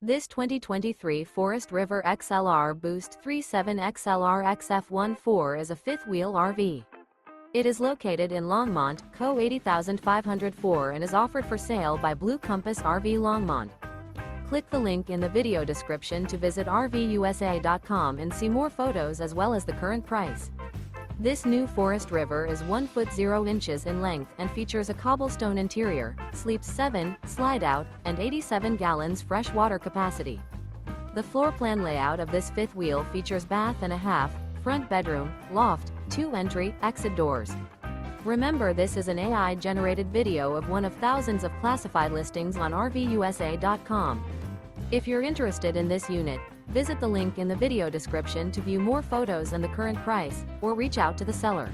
This 2023 Forest River XLR Boost 37 XLR XF14 is a fifth-wheel RV. It is located in Longmont, Co 80504 and is offered for sale by Blue Compass RV Longmont. Click the link in the video description to visit RVUSA.com and see more photos as well as the current price. This new Forest River is 1 foot 0 inches in length and features a cobblestone interior, sleeps 7, slide-out, and 87 gallons fresh water capacity. The floor plan layout of this fifth wheel features bath and a half, front bedroom, loft, 2 entry, exit doors. Remember, this is an AI-generated video of one of thousands of classified listings on RVUSA.com. If you're interested in this unit, visit the link in the video description to view more photos and the current price, or reach out to the seller.